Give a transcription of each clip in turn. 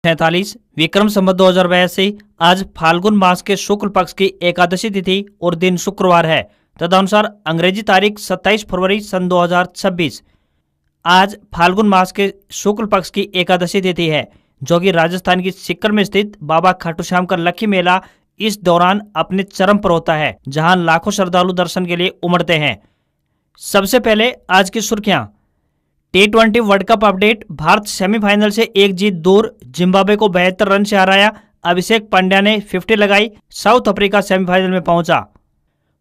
47 विक्रम संवत 2082 आज फाल्गुन मास के शुक्ल पक्ष की एकादशी तिथि और दिन शुक्रवार है। तदनुसार अंग्रेजी तारीख 27 फरवरी सन 2026 आज फाल्गुन मास के शुक्ल पक्ष की एकादशी तिथि है, जो कि राजस्थान की सीकर में स्थित बाबा खाटू श्याम का लक्खी मेला इस दौरान अपने चरम पर होता है, जहां लाखों श्रद्धालु दर्शन के लिए उमड़ते हैं। सबसे पहले आज की सुर्खियां। T20 world cup update. Bharat semifinal से एक जीत दूर, जिम्बाब्वे को 72 रन से हराया। अभिषेक पांड्या ने 50 लगाई। साउथ अफ्रीका सेमीफाइनल में पहुंचा।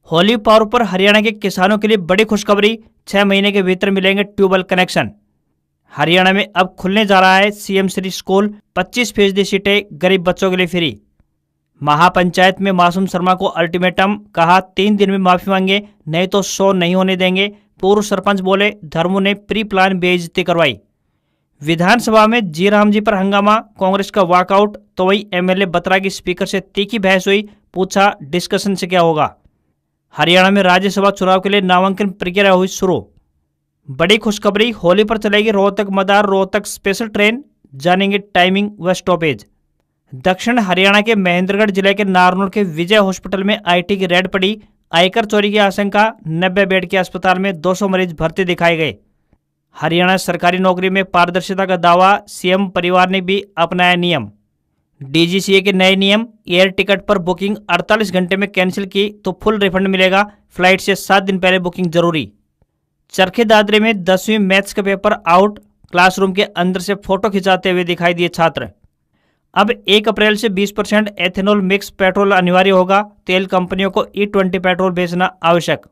होली पर्व पर हरियाणा के किसानों के लिए बड़ी खुशखबरी, 6 महीने के भीतर मिलेंगे ट्यूबवेल कनेक्शन। हरियाणा में अब खुलने जा रहा है सीएम श्री स्कूल, 25% सीटें गरीब बच्चों के लिए फ्री। महापंचायत में मासूम शर्मा को अल्टीमेटम, कहा 3 दिन में माफी मांगे नहीं तो शो नहीं होने देंगे। पूर्व सरपंच बोले धर्मू ने प्री प्लान बेइज्जती करवाई। विधानसभा में जी राम जी पर हंगामा, कांग्रेस का वॉकआउट तो वही एमएलए बत्रा की स्पीकर से तीखी बहस हुई, पूछा डिस्कशन से क्या होगा। हरियाणा में राज्यसभा चुनाव के लिए नामांकन प्रक्रिया हुई शुरू। बड़ी खुशखबरी, होली पर चलेगी रोहतक मदार रोहतक स्पेशल ट्रेन, जानेंगे टाइमिंग व स्टॉपेज। दक्षिण हरियाणा के महेंद्रगढ़ जिले के नारनौल के विजय हॉस्पिटल में आईटी की रेड पड़ी। आयकर चोरी की आशंका, 90 बेड के अस्पताल में 200 मरीज भर्ती दिखाए गए। हरियाणा सरकारी नौकरी में पारदर्शिता का दावा, सीएम परिवार ने भी अपनाया नियम। डीजीसीए के नए नियम, एयर टिकट पर बुकिंग 48 घंटे में कैंसिल की तो फुल रिफंड मिलेगा, फ्लाइट से 7 दिन पहले बुकिंग जरूरी। चरखे दादरे में 10वीं मैथ्स का पेपर आउट, क्लासरूम के अंदर से फोटो खिंचाते हुए दिखाई दिए छात्र। अब 1 अप्रैल से 20% एथेनॉल मिक्स पेट्रोल अनिवार्य होगा, तेल कंपनियों को E20 पेट्रोल बेचना आवश्यक।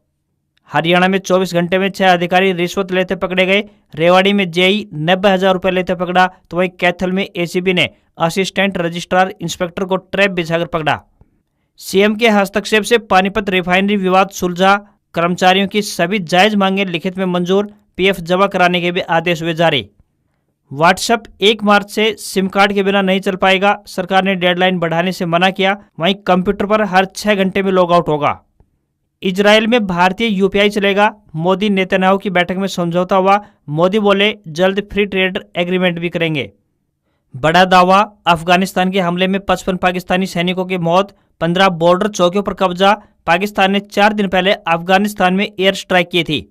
हरियाणा में 24 घंटे में 6 अधिकारी रिश्वत लेते पकड़े गए। रेवाड़ी में जेई 90,000 रुपये लेते पकड़ा, तो वहीं कैथल में एसीबी ने असिस्टेंट रजिस्ट्रार इंस्पेक्टर को ट्रैप बिछाकर पकड़ा। सीएम के हस्तक्षेप से पानीपत रिफाइनरी विवाद सुलझा, कर्मचारियों की सभी जायज मांगे लिखित में मंजूर, पीएफ जमा कराने के भी आदेश हुए जारी। व्हाट्सएप 1 मार्च से सिम कार्ड के बिना नहीं चल पाएगा, सरकार ने डेडलाइन बढ़ाने से मना किया। वहीं कंप्यूटर पर हर 6 घंटे में लॉग आउट होगा। इजराइल में भारतीय यूपीआई चलेगा, मोदी नेतन्याहू की बैठक में समझौता हुआ। मोदी बोले जल्द फ्री ट्रेड एग्रीमेंट भी करेंगे। बड़ा दावा, अफगानिस्तान के हमले में 55 पाकिस्तानी सैनिकों की मौत, 15 बॉर्डर चौकियों पर कब्जा। पाकिस्तान ने 4 दिन पहले अफगानिस्तान में एयर स्ट्राइक की थी।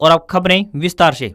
और अब खबरें विस्तार से।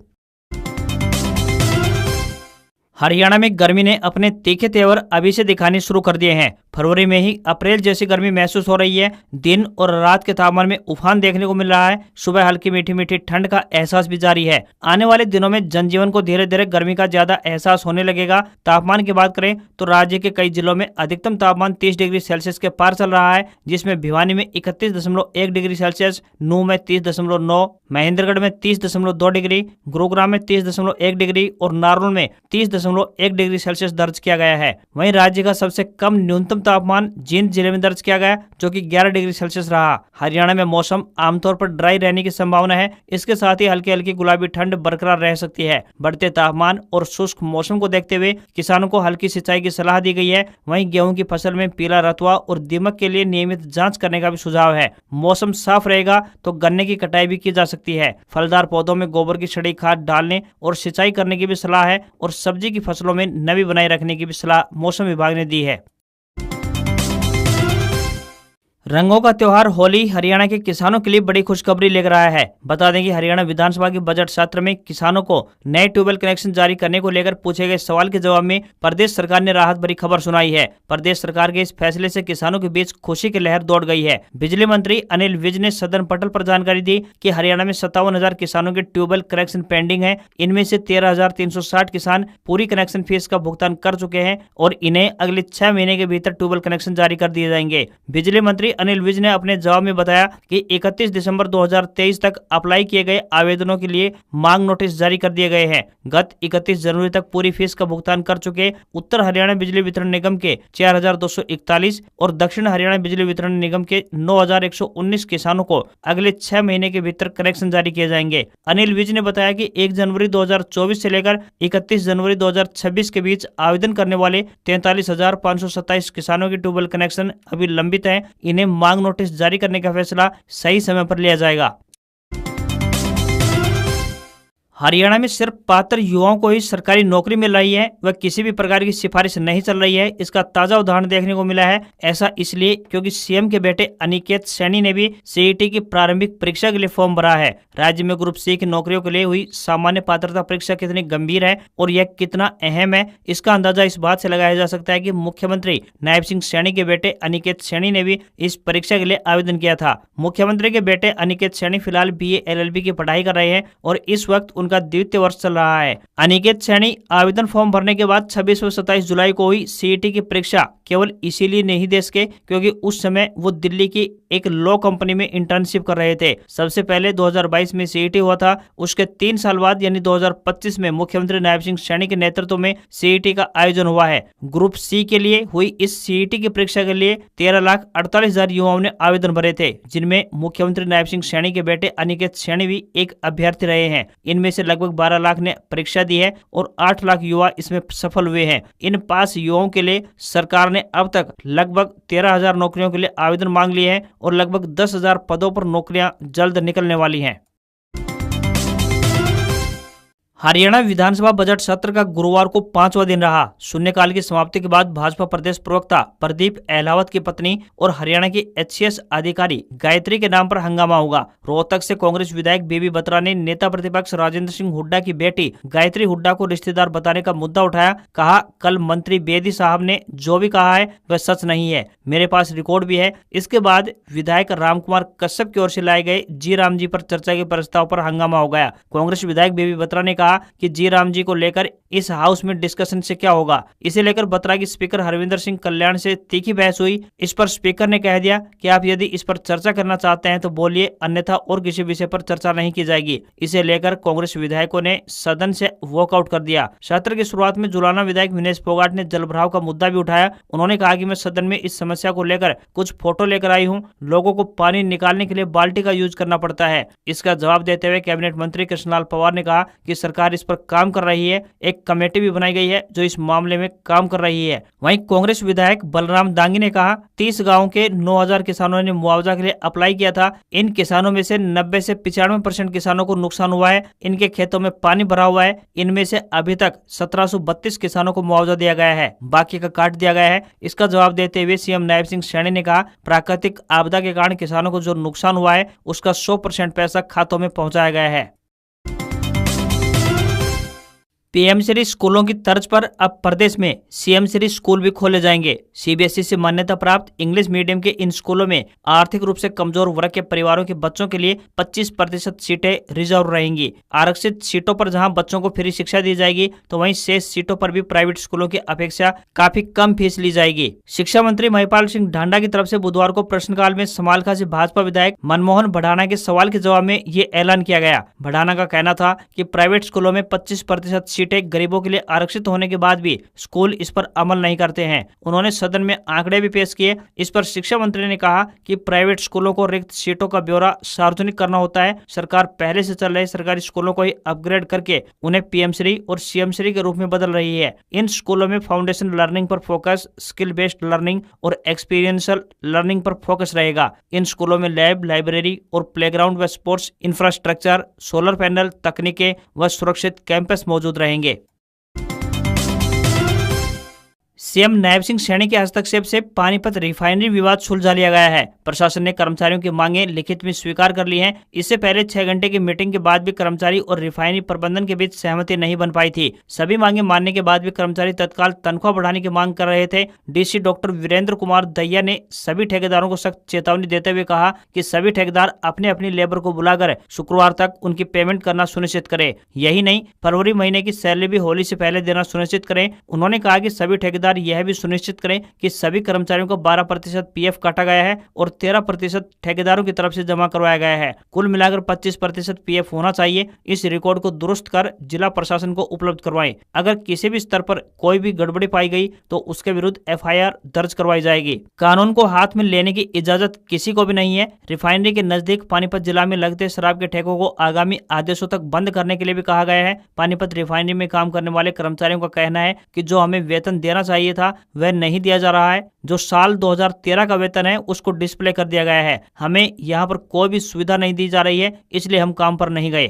हरियाणा में गर्मी ने अपने तीखे तेवर अभी से दिखाने शुरू कर दिए हैं। फरवरी में ही अप्रैल जैसी गर्मी महसूस हो रही है। दिन और रात के तापमान में उफान देखने को मिल रहा है। सुबह हल्की मीठी मीठी ठंड का एहसास भी जारी है। आने वाले दिनों में जनजीवन को धीरे धीरे गर्मी का ज्यादा एहसास होने लगेगा। तापमान की बात करें तो राज्य के कई जिलों में अधिकतम तापमान 30 डिग्री सेल्सियस के पार चल रहा है, जिसमें भिवानी में 31.1 डिग्री सेल्सियस, नूह में 30.9, महेंद्रगढ़ में 30.2 डिग्री, गुरुग्राम में 30.1 डिग्री और नारनौल में 30.1 डिग्री सेल्सियस दर्ज किया गया है। वहीं राज्य का सबसे कम न्यूनतम तापमान जींद जिले में दर्ज किया गया, जो कि 11 डिग्री सेल्सियस रहा। हरियाणा में मौसम आमतौर पर ड्राई रहने की संभावना है। इसके साथ ही हल्की हल्की गुलाबी ठंड बरकरार रह सकती है। बढ़ते तापमान और शुष्क मौसम को देखते हुए किसानों को हल्की सिंचाई की सलाह दी गई है। वहीं गेहूं की फसल में पीला रतुआ और दीमक के लिए नियमित जांच करने का भी सुझाव है। मौसम साफ रहेगा तो गन्ने की कटाई भी की जा सकती है। फलदार पौधों में गोबर की सड़ी खाद डालने और सिंचाई करने की भी सलाह है और सब्जी की फसलों में नमी बनाए रखने की भी सलाह मौसम विभाग ने दी है। रंगों का त्योहार होली हरियाणा के किसानों के लिए बड़ी खुशखबरी लेकर आया है। बता दें कि हरियाणा विधानसभा के बजट सत्र में किसानों को नए ट्यूबवेल कनेक्शन जारी करने को लेकर पूछे गए सवाल के जवाब में प्रदेश सरकार ने राहत भरी खबर सुनाई है। प्रदेश सरकार के इस फैसले से किसानों के बीच खुशी की लहर दौड़ गई है। बिजली मंत्री अनिल विज ने सदन पटल पर जानकारी दी कि हरियाणा में 57,000 किसानों के ट्यूबवेल कनेक्शन पेंडिंग है। इनमें से 13,360 किसान पूरी कनेक्शन फीस का भुगतान कर चुके हैं और इन्हें अगले 6 महीने के भीतर ट्यूबवेल कनेक्शन जारी कर दिए जाएंगे। बिजली मंत्री अनिल विज ने अपने जवाब में बताया कि 31 दिसंबर 2023 तक अप्लाई किए गए आवेदनों के लिए मांग नोटिस जारी कर दिए गए हैं। गत 31 जनवरी तक पूरी फीस का भुगतान कर चुके उत्तर हरियाणा बिजली वितरण निगम के 4,241 और दक्षिण हरियाणा बिजली वितरण निगम के 9,119 किसानों को अगले 6 महीने के भीतर कनेक्शन जारी किए जाएंगे। अनिल विज ने बताया कि 1 जनवरी 2024 से लेकर 31 जनवरी 2026 के बीच आवेदन करने वाले 43,527 किसानों की ट्यूबवेल कनेक्शन अभी लंबित है। इन्हें मांग नोटिस जारी करने का फैसला सही समय पर लिया जाएगा। हरियाणा में सिर्फ पात्र युवाओं को ही सरकारी नौकरी मिल रही है, वह किसी भी प्रकार की सिफारिश नहीं चल रही है। इसका ताजा उदाहरण देखने को मिला है। ऐसा इसलिए क्योंकि सीएम के बेटे अनिकेत सैनी ने भी सीईटी की प्रारंभिक परीक्षा के लिए फॉर्म भरा है। राज्य में ग्रुप सी की नौकरियों के लिए हुई सामान्य पात्रता परीक्षा कितनी गंभीर है और यह कितना अहम है, इसका अंदाजा इस बात से लगाया जा सकता है कि मुख्यमंत्री नायब सिंह सैनी के बेटे अनिकेत सैनी ने भी इस परीक्षा के लिए आवेदन किया था। मुख्यमंत्री के बेटे अनिकेत सैनी फिलहाल BA LLB की पढ़ाई कर रहे हैं और इस वक्त उनका द्वितीय वर्ष चल रहा है। अनिकेत सैनी आवेदन फॉर्म भरने के बाद 26 व 27 जुलाई को हुई सीईटी की परीक्षा केवल इसीलिए नहीं दे सके क्योंकि उस समय वो दिल्ली की एक लॉ कंपनी में इंटर्नशिप कर रहे थे। सबसे पहले 2022 में सीईटी हुआ था, उसके 3 साल बाद यानी 2025 में मुख्यमंत्री नायब सिंह सैनी के नेतृत्व में सीईटी का आयोजन हुआ है। ग्रुप सी के लिए हुई इस सीईटी की परीक्षा के लिए 13,48,000 युवाओं ने आवेदन भरे थे, जिनमें मुख्यमंत्री नायब सिंह सैनी के बेटे अनिकेत सैनी भी एक अभ्यर्थी रहे हैं। इनमें से लगभग 12 लाख ने परीक्षा दी है और 8 लाख युवा इसमें सफल हुए हैं। इन पास युवाओं के लिए सरकार ने अब तक लगभग 13,000 नौकरियों के लिए आवेदन मांग लिए हैं और लगभग 10,000 पदों पर नौकरियां जल्द निकलने वाली हैं। हरियाणा विधानसभा बजट सत्र का गुरुवार को 5वां दिन रहा। शून्यकाल की समाप्ति के बाद भाजपा प्रदेश प्रवक्ता प्रदीप अहलावत की पत्नी और हरियाणा की HCS अधिकारी गायत्री के नाम पर हंगामा होगा। रोहतक से कांग्रेस विधायक बीबी बत्रा ने नेता प्रतिपक्ष राजेंद्र सिंह हुड्डा की बेटी गायत्री हुड्डा को रिश्तेदार बताने का मुद्दा उठाया। कहा, कल मंत्री बेदी साहब ने जो भी कहा है वह सच नहीं है, मेरे पास रिकॉर्ड भी है। इसके बाद विधायक रामकुमार कश्यप की ओर से लाए गए जी राम जी पर चर्चा के प्रस्ताव पर हंगामा हो गया। कांग्रेस विधायक बीबी बत्रा ने कहा कि जी राम जी को लेकर इस हाउस में डिस्कशन से क्या होगा। इसे लेकर बत्रा की स्पीकर हरविंदर सिंह कल्याण से तीखी बहस हुई। इस पर स्पीकर ने कह दिया कि आप यदि इस पर चर्चा करना चाहते हैं तो बोलिए, अन्यथा और किसी विषय पर चर्चा नहीं की जाएगी। इसे लेकर कांग्रेस विधायकों ने सदन से वॉकआउट कर दिया। सत्र की शुरुआत में जुलाना विधायक विनेश फोगाट ने जलभराव का मुद्दा भी उठाया। उन्होंने कहा कि मैं सदन में इस समस्या को लेकर कुछ फोटो लेकर आई हूँ, लोगों को पानी निकालने के लिए बाल्टी का यूज करना पड़ता है। इसका जवाब देते हुए कैबिनेट मंत्री कृष्णलाल पंवार ने कहा कि सरकार इस पर काम कर रही है, एक कमेटी भी बनाई गई है जो इस मामले में काम कर रही है। वहीं कांग्रेस विधायक बलराम दांगी ने कहा, 30 गांवों के 9,000 किसानों ने मुआवजा के लिए अप्लाई किया था। इन किसानों में से 90 से 95% किसानों को नुकसान हुआ है। इनके खेतों में पानी भरा हुआ है। इनमें से अभी तक 1732 किसानों को मुआवजा दिया गया है, बाकी का काट दिया गया है। इसका जवाब देते हुए सीएम नायब सिंह सैनी ने कहा, प्राकृतिक आपदा के कारण किसानों को जो नुकसान हुआ है उसका 100% पैसा खातों में पहुंचाया गया है। पीएम श्री स्कूलों की तर्ज पर अब प्रदेश में सीएम श्री स्कूल भी खोले जाएंगे। सीबीएसई से मान्यता प्राप्त इंग्लिश मीडियम के इन स्कूलों में आर्थिक रूप से कमजोर वर्ग के परिवारों के बच्चों के लिए 25% सीटें रिजर्व रहेंगी। आरक्षित सीटों पर जहां बच्चों को फ्री शिक्षा दी जाएगी तो वहीं शेष सीटों पर भी प्राइवेट स्कूलों की अपेक्षा काफी कम फीस ली जाएगी। शिक्षा मंत्री महिपाल सिंह ढांडा की तरफ से बुधवार को प्रश्नकाल में समालखा से भाजपा विधायक मनमोहन भडाना के सवाल के जवाब में ये ऐलान किया गया। भडाना का कहना था कि प्राइवेट स्कूलों में 25% सीटें गरीबों के लिए आरक्षित होने के बाद भी स्कूल इस पर अमल नहीं करते हैं। उन्होंने सदन में आंकड़े भी पेश किए। इस पर शिक्षा मंत्री ने कहा कि प्राइवेट स्कूलों को रिक्त सीटों का ब्यौरा सार्वजनिक करना होता है। सरकार पहले से चल रहे सरकारी स्कूलों को ही अपग्रेड करके उन्हें पीएम श्री और सीएम श्री के रूप में बदल रही है। इन स्कूलों में फाउंडेशन लर्निंग पर फोकस, स्किल बेस्ड लर्निंग और एक्सपीरियंशियल लर्निंग पर फोकस रहेगा। इन स्कूलों में लैब, लाइब्रेरी और प्लेग्राउंड व स्पोर्ट्स इंफ्रास्ट्रक्चर, सोलर पैनल, तकनीकें व सुरक्षित कैंपस मौजूद रहेंगे। सीएम नायब सिंह सैनी के हस्तक्षेप से पानीपत रिफाइनरी विवाद सुलझा लिया गया है। प्रशासन ने कर्मचारियों की मांगें लिखित में स्वीकार कर ली हैं। इससे पहले 6 घंटे की मीटिंग के बाद भी कर्मचारी और रिफाइनरी प्रबंधन के बीच सहमति नहीं बन पाई थी। सभी मांगे मानने के बाद भी कर्मचारी तत्काल तनख्वाह बढ़ाने की मांग कर रहे थे। डीसी डॉक्टर वीरेंद्र कुमार दहिया ने सभी ठेकेदारों को सख्त चेतावनी देते हुए कहा कि सभी ठेकेदार अपने अपनी लेबर को बुलाकर शुक्रवार तक उनकी पेमेंट करना सुनिश्चित करें। यही नहीं, फरवरी महीने की सैलरी भी होली से पहले देना सुनिश्चित करें। उन्होंने कहा कि सभी ठेकेदार यह भी सुनिश्चित करें कि सभी कर्मचारियों को 12% पीएफ काटा गया है और 13% ठेकेदारों की तरफ से जमा करवाया गया है। कुल मिलाकर 25% पीएफ होना चाहिए। इस रिकॉर्ड को दुरुस्त कर जिला प्रशासन को उपलब्ध करवाएं। अगर किसी भी स्तर पर कोई भी गड़बड़ी पाई गई तो उसके विरुद्ध एफआईआर दर्ज करवाई जाएगी। कानून को हाथ में लेने की इजाजत किसी को भी नहीं है। रिफाइनरी के नजदीक पानीपत जिला में लगते शराब के ठेकों को आगामी आदेशों तक बंद करने के लिए भी कहा गया है। पानीपत रिफाइनरी में काम करने वाले कर्मचारियों का कहना है कि जो हमें वेतन देना चाहिए था वह नहीं दिया जा रहा है। जो साल 2013 का वेतन है उसको डिस्प्ले कर दिया गया है। हमें यहाँ पर कोई भी सुविधा नहीं दी जा रही है, इसलिए हम काम पर नहीं गए।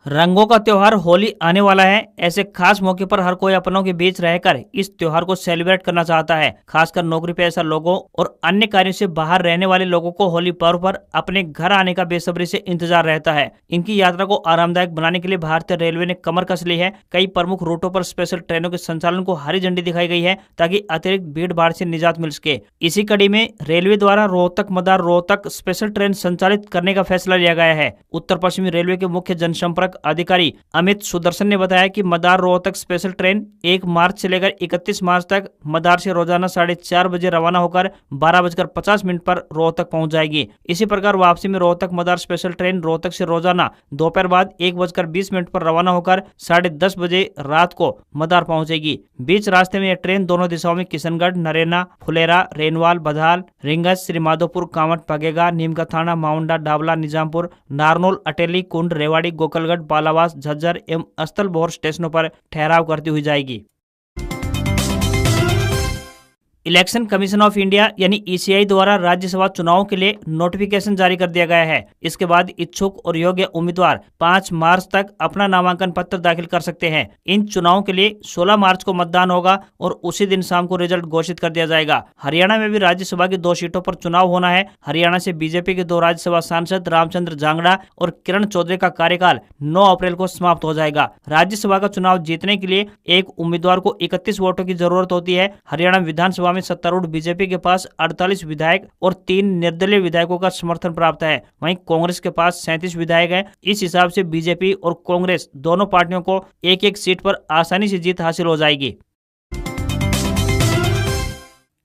रंगों का त्योहार होली आने वाला है। ऐसे खास मौके पर हर कोई अपनों के बीच रहकर इस त्योहार को सेलिब्रेट करना चाहता है। खासकर नौकरी पेशा लोगों और अन्य कार्यों से बाहर रहने वाले लोगों को होली पर्व पर अपने घर आने का बेसब्री से इंतजार रहता है। इनकी यात्रा को आरामदायक बनाने के लिए भारतीय रेलवे ने कमर कस ली है। कई प्रमुख रूटों पर स्पेशल ट्रेनों के संचालन को हरी झंडी दिखाई गई है ताकि अतिरिक्त भीड़ भाड़ से निजात मिल सके। इसी कड़ी में रेलवे द्वारा रोहतक मदार रोहतक स्पेशल ट्रेन संचालित करने का फैसला लिया गया है। उत्तर पश्चिमी रेलवे के मुख्य जनसंपर्क अधिकारी अमित सुदर्शन ने बताया कि मदार रोहतक स्पेशल ट्रेन 1 मार्च से लेकर 31 मार्च तक मदार से रोजाना 4:30 बजे रवाना होकर 12:50 पर रोहतक पहुंच जाएगी। इसी प्रकार वापसी में रोहतक मदार स्पेशल ट्रेन रोहतक से रोजाना दोपहर बाद 1:20 पर रवाना होकर 10:30 बजे रात को मदार पहुंचेगी। बीच रास्ते में यह ट्रेन दोनों दिशाओं में किशनगढ़, नरेना, फुलेरा, रेनवाल, बधाल, रिंगस, श्रीमाधोपुर, कांवट, पगेगा, नीमका थाना, माउंडा, डाबला, निजामपुर, नारनौल, अटेली, कुंड, रेवाड़ी, गोकलगढ़, बालावास, झज्जर एवं अस्तलबोर स्टेशनों पर ठहराव करती हुई जाएगी। इलेक्शन कमीशन ऑफ इंडिया यानी ईसीआई द्वारा राज्यसभा चुनावों के लिए नोटिफिकेशन जारी कर दिया गया है। इसके बाद इच्छुक और योग्य उम्मीदवार 5 मार्च तक अपना नामांकन पत्र दाखिल कर सकते हैं। इन चुनावों के लिए 16 मार्च को मतदान होगा और उसी दिन शाम को रिजल्ट घोषित कर दिया जाएगा। हरियाणा में भी राज्यसभा की 2 सीटों पर चुनाव होना है। हरियाणा से बीजेपी के 2 राज्यसभा सांसद रामचंद्र जांगड़ा और किरण चौधरी का कार्यकाल 9 अप्रैल को समाप्त हो जाएगा। राज्यसभा का चुनाव जीतने के लिए एक उम्मीदवार को 31 वोटों की जरूरत होती है। हरियाणा विधानसभा में सत्तारूढ़ बीजेपी के पास 48 विधायक और 3 निर्दलीय विधायकों का समर्थन प्राप्त है। वहीं कांग्रेस के पास 37 विधायक हैं। इस हिसाब से बीजेपी और कांग्रेस दोनों पार्टियों को एक-एक सीट पर आसानी से जीत हासिल हो जाएगी।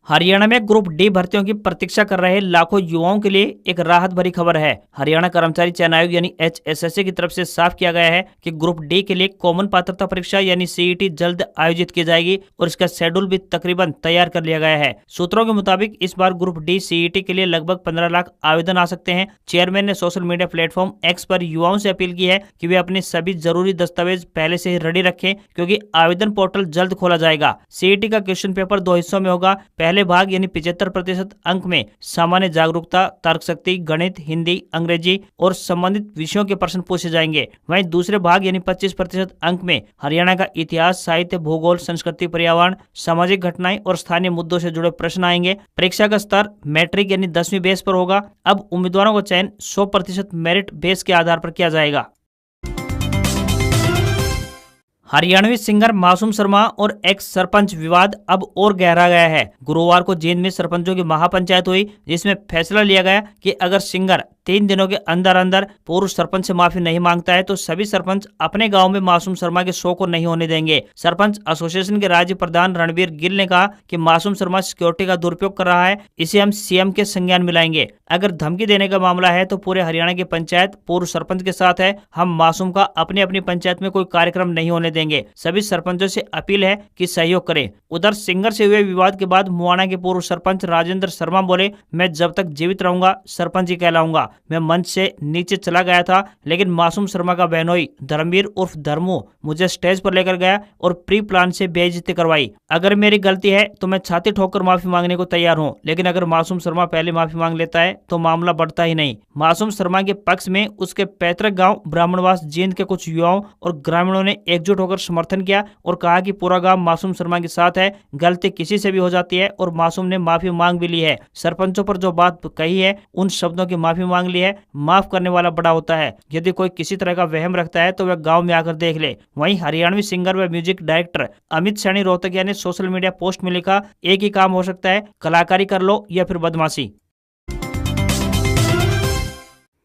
हरियाणा में ग्रुप डी भर्तियों की प्रतीक्षा कर रहे लाखों युवाओं के लिए एक राहत भरी खबर है। हरियाणा कर्मचारी चयन आयोग यानी HSSA की तरफ से साफ किया गया है कि ग्रुप डी के लिए कॉमन पात्रता परीक्षा यानी CET जल्द आयोजित की जाएगी और इसका शेड्यूल भी तकरीबन तैयार कर लिया गया है। सूत्रों के मुताबिक इस बार ग्रुप डी CET के लिए लगभग 15 लाख आवेदन आ सकते हैं। चेयरमैन ने सोशल मीडिया प्लेटफॉर्म X पर युवाओं से अपील की है कि वे अपने सभी जरूरी दस्तावेज पहले से ही रेडी रखें क्योंकि आवेदन पोर्टल जल्द खोला जाएगा। CET का क्वेश्चन पेपर 2 हिस्सों में होगा। पहले भाग यानी 75% अंक में सामान्य जागरूकता, तर्क शक्ति, गणित, हिंदी, अंग्रेजी और संबंधित विषयों के प्रश्न पूछे जाएंगे। वहीं दूसरे भाग यानी 25% अंक में हरियाणा का इतिहास, साहित्य, भूगोल, संस्कृति, पर्यावरण, सामाजिक घटनाएं और स्थानीय मुद्दों से जुड़े प्रश्न आएंगे। परीक्षा का स्तर मैट्रिक यानी 10वीं बेस पर होगा। अब उम्मीदवारों का चयन 100% मेरिट बेस के आधार पर किया जाएगा। हरियाणवी सिंगर मासूम शर्मा और एक्स सरपंच विवाद अब और गहरा गया है। गुरुवार को जींद में सरपंचों की महापंचायत हुई जिसमें फैसला लिया गया कि अगर सिंगर 3 दिनों के अंदर अंदर पूर्व सरपंच से माफी नहीं मांगता है तो सभी सरपंच अपने गांव में मासूम शर्मा के शो को नहीं होने देंगे। सरपंच एसोसिएशन के राज्य प्रधान रणबीर गिल ने कहा कि मासूम शर्मा सिक्योरिटी का दुरुपयोग कर रहा है, इसे हम CM के संज्ञान में लाएंगे। अगर धमकी देने का मामला है तो पूरे हरियाणा की पंचायत पूर्व सरपंच के साथ है। हम मासूम का अपनी अपनी पंचायत में कोई कार्यक्रम नहीं होने देंगे। सभी सरपंचों से अपील है कि सहयोग करें। उधर सिंगर से हुए विवाद के बाद मुआना के पूर्व सरपंच राजेंद्र शर्मा बोले, मैं जब तक जीवित रहूंगा सरपंच ही कहलाऊंगा। मैं मंच से नीचे चला गया था लेकिन मासूम शर्मा का बहनोई धर्मवीर उर्फ धर्मू मुझे स्टेज पर लेकर गया और प्री प्लान से बेइज्जती करवाई। अगर मेरी गलती है तो मैं छाती ठोककर माफी मांगने को तैयार हूं, लेकिन अगर मासूम शर्मा पहले माफी मांग लेता है तो मामला बढ़ता ही नहीं। मासूम शर्मा के पक्ष में उसके पैतृक गांव ब्राह्मणवास जींद के कुछ युवाओं और ग्रामीणों ने एकजुट होकर समर्थन किया और कहा कि पूरा गांव मासूम शर्मा के साथ है। गलती किसी से भी हो जाती है और मासूम ने माफी मांग भी ली है। सरपंचों पर जो बात कही है उन शब्दों की माफी मांग ली है। माफ करने वाला बड़ा होता है। यदि कोई किसी तरह का वहम रखता है तो वह गांव में आकर देख ले। वहीं हरियाणवी सिंगर व म्यूजिक डायरेक्टर अमित सैनी रोहतकिया ने सोशल मीडिया पोस्ट में लिखा, एक ही काम हो सकता है, कलाकारी कर लो या फिर बदमाशी।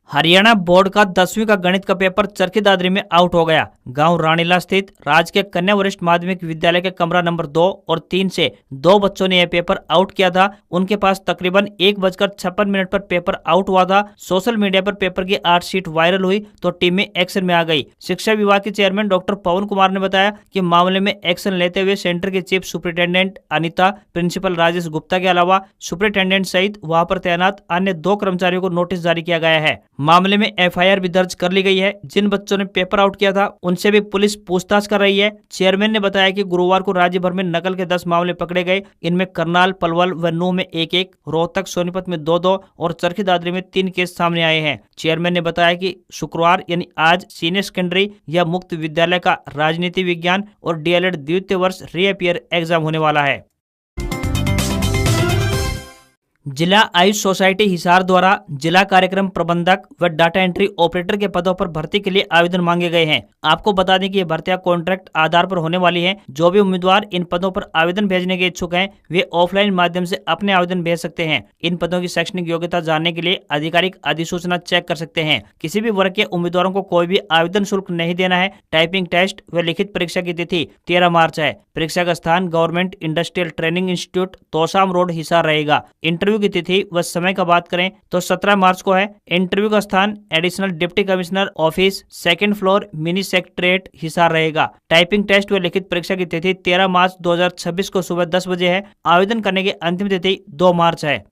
हरियाणा बोर्ड का 10वीं का गणित का पेपर चरखी दादरी में आउट हो गया। गांव रानीला स्थित राजकीय कन्या वरिष्ठ माध्यमिक विद्यालय के कमरा नंबर 2 और 3 से 2 बच्चों ने यह पेपर आउट किया था। उनके पास तकरीबन 1:56 पर पेपर आउट हुआ था। सोशल मीडिया पर पेपर की 8 शीट वायरल हुई तो टीमें एक्शन में आ गई। शिक्षा विभाग के चेयरमैन डॉक्टर पवन कुमार ने बताया कि मामले में एक्शन लेते हुए सेंटर के chief superintendent Anita, principal Rajesh Gupta के अलावा सुपरिटेंडेंट सहित वहां पर तैनात अन्य 2 कर्मचारियों को नोटिस जारी किया गया है। मामले में एफआईआर भी दर्ज कर ली गई है। जिन बच्चों ने पेपर आउट किया था उनसे भी पुलिस पूछताछ कर रही है। चेयरमैन ने बताया कि गुरुवार को राज्य भर में नकल के 10 मामले पकड़े गए। इनमें करनाल, पलवल व नूंह में 1-1, रोहतक, सोनीपत में 2-2 और चरखी दादरी में 3 केस सामने आए हैं। चेयरमैन ने बताया कि शुक्रवार यानी आज सीनियर सेकेंडरी या मुक्त विद्यालय का राजनीति विज्ञान और डीएलएड द्वितीय वर्ष रीअपियर एग्जाम होने वाला है। जिला आयुष सोसाइटी हिसार द्वारा जिला कार्यक्रम प्रबंधक व डाटा एंट्री ऑपरेटर के पदों पर भर्ती के लिए आवेदन मांगे गए हैं। आपको बता दें कि ये भर्तियां कॉन्ट्रैक्ट आधार पर होने वाली हैं। जो भी उम्मीदवार इन पदों पर आवेदन भेजने के इच्छुक हैं वे ऑफलाइन माध्यम से अपने आवेदन भेज सकते हैं। इन पदों की शैक्षणिक योग्यता जानने के लिए आधिकारिक अधिसूचना चेक कर सकते हैं। किसी भी वर्ग के उम्मीदवारों को कोई भी आवेदन शुल्क नहीं देना है। टाइपिंग टेस्ट व लिखित परीक्षा की तिथि 13 मार्च है। परीक्षा का स्थान government industrial training institute Tosham road Hisar रहेगा। इंटरव्यू की तिथि व समय का बात करें तो 17 मार्च को है। इंटरव्यू का स्थान additional deputy commissioner office, 2nd floor, mini secretariat Hisar रहेगा। टाइपिंग टेस्ट व लिखित परीक्षा की तिथि 13 मार्च 2026 को सुबह 10 बजे है। आवेदन करने की अंतिम तिथि 2 मार्च है।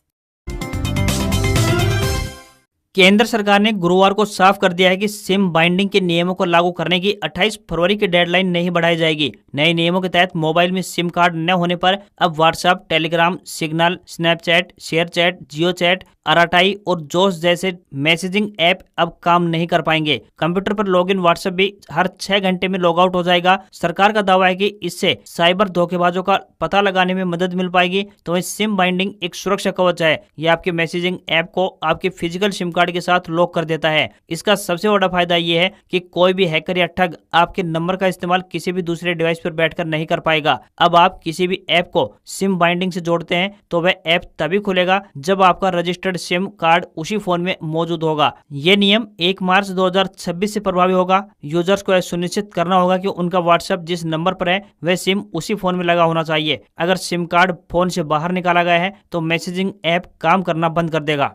केंद्र सरकार ने गुरुवार को साफ कर दिया है कि सिम बाइंडिंग के नियमों को लागू करने की 28 फरवरी की डेडलाइन नहीं बढ़ाई जाएगी। नए नियमों के तहत मोबाइल में सिम कार्ड न होने पर अब WhatsApp, Telegram, Signal, Snapchat, ShareChat, JioChat, Arattai और जोश जैसे मैसेजिंग ऐप अब काम नहीं कर पाएंगे। कंप्यूटर पर लॉगिन व्हाट्सएप भी हर 6 घंटे में लॉग आउट हो जाएगा। सरकार का दावा है कि इससे साइबर धोखेबाजों का पता लगाने में मदद मिल पाएगी। तो वहीं सिम बाइंडिंग एक सुरक्षा कवच है। यह आपके मैसेजिंग ऐप को आपके फिजिकल सिम कार्ड के साथ लॉक कर देता है। इसका सबसे बड़ा फायदा यह है कि कोई भी हैकर या ठग आपके नंबर का इस्तेमाल किसी भी दूसरे डिवाइस पर बैठकर नहीं कर पाएगा। अब आप किसी भी ऐप को सिम बाइंडिंग से जोड़ते हैं तो वह ऐप तभी खुलेगा जब आपका रजिस्टर्ड सिम कार्ड उसी फोन में मौजूद होगा। ये नियम 1 मार्च 2026 से प्रभावी होगा। यूजर्स को यह सुनिश्चित करना होगा कि उनका व्हाट्सएप जिस नंबर पर है वह सिम उसी फोन में लगा होना चाहिए। अगर सिम कार्ड फोन से बाहर निकाला गया है तो मैसेजिंग ऐप काम करना बंद कर देगा।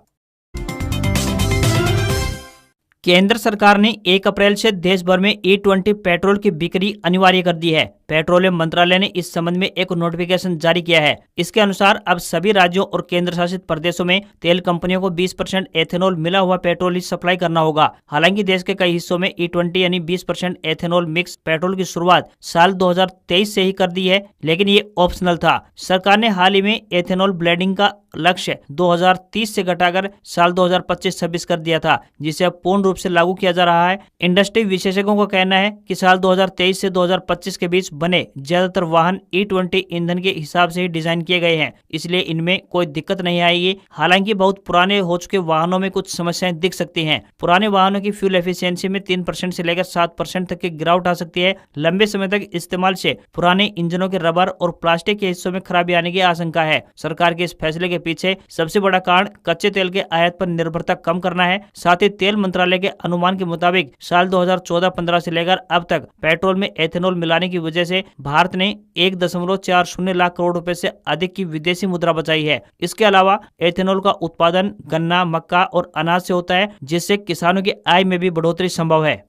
केंद्र सरकार ने 1 अप्रैल से देश भर में E20 पेट्रोल की बिक्री अनिवार्य कर दी है। पेट्रोलियम मंत्रालय ने इस संबंध में एक नोटिफिकेशन जारी किया है। इसके अनुसार अब सभी राज्यों और केंद्र शासित प्रदेशों में तेल कंपनियों को 20% एथेनॉल मिला हुआ पेट्रोल ही सप्लाई करना होगा। हालांकि देश के कई हिस्सों में E20 यानी 20% एथेनॉल मिक्स पेट्रोल की शुरुआत साल 2023 से ही कर दी है, लेकिन ये ऑप्शनल था। सरकार ने हाल ही में एथेनॉल ब्लेंडिंग का लक्ष्य 2030 से घटाकर साल 2025-26 कर दिया था, जिसे अब पूर्ण रूप से लागू किया जा रहा है। इंडस्ट्री विशेषज्ञों का कहना है कि साल 2023 से 2025 के बीच बने ज्यादातर वाहन E20 ईंधन के हिसाब से ही डिजाइन किए गए हैं, इसलिए इनमें कोई दिक्कत नहीं आएगी। हालांकि बहुत पुराने हो चुके वाहनों में कुछ समस्याएं दिख सकती हैं। पुराने वाहनों की फ्यूल एफिशिएंसी में 3% से लेकर 7% तक की गिरावट आ सकती है। लंबे समय तक इस्तेमाल से पुराने इंजनों के रबर और प्लास्टिक के हिस्सों में खराबी आने की आशंका है। सरकार के इस फैसले के पीछे सबसे बड़ा कारण कच्चे तेल के आयात पर निर्भरता कम करना है। साथ ही तेल मंत्रालय के अनुमान के मुताबिक साल 2014-15 से लेकर अब तक पेट्रोल में एथेनॉल मिलाने की वजह से भारत ने 1.40 लाख करोड़ रुपए से अधिक की विदेशी मुद्रा बचाई है। इसके अलावा एथेनॉल का उत्पादन गन्ना, मक्का और अनाज से होता है, जिससे किसानों की आय में भी बढ़ोतरी संभव है।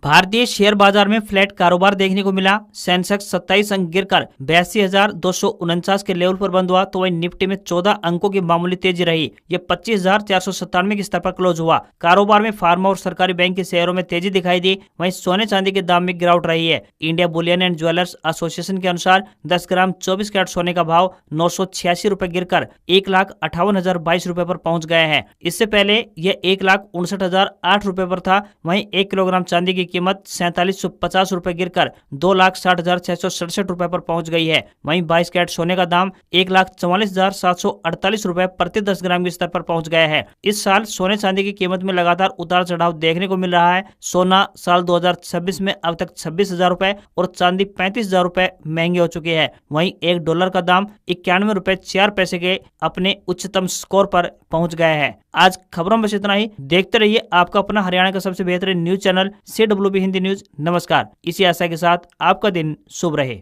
भारतीय शेयर बाजार में फ्लैट कारोबार देखने को मिला। सेंसेक्स 27 अंक गिरकर 82,249 के लेवल पर बंद हुआ, तो वहीं निफ्टी में 14 अंकों की मामूली तेजी रही। यह 25,497 के स्तर पर क्लोज हुआ। कारोबार में फार्मा और सरकारी बैंक के शेयरों में तेजी दिखाई दी। वहीं सोने चांदी के दाम में गिरावट रही है। India Boolean and jewellers association के अनुसार 10 ग्राम 24 कैरेट सोने का भाव 986 रुपए गिरकर 1,58,022 रुपए पर पहुंच गया है। इससे पहले यह 1,59,008 रुपए पर था। वहीं 1 किलोग्राम चांदी की कीमत 4750 रुपए गिरकर 2,60,667 रुपए पर पहुंच गई है। वहीं 22 कैरेट सोने का दाम 1,44,748 रुपए प्रति 10 ग्राम के स्तर पर पहुंच गया है। इस साल सोने चांदी की कीमत में लगातार उतार चढ़ाव देखने को मिल रहा है। सोना साल 2026 में अब तक 26,000 रुपए और चांदी 35,000 रुपए महंगे हो चुके हैं। वहीं $1 का दाम 91 रुपए 4 पैसे के अपने उच्चतम स्कोर पर पहुंच गया है। आज खबरों में बस इतना ही। देखते रहिए आपका अपना हरियाणा का सबसे बेहतरीन news channel CWB Hindi news. नमस्कार। इसी आशा के साथ आपका दिन शुभ रहे।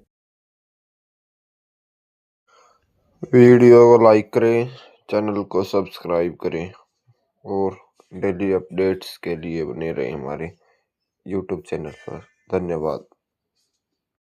वीडियो को लाइक करें, चैनल को सब्सक्राइब करें और डेली अपडेट्स के लिए बने रहें हमारे YouTube चैनल पर। धन्यवाद।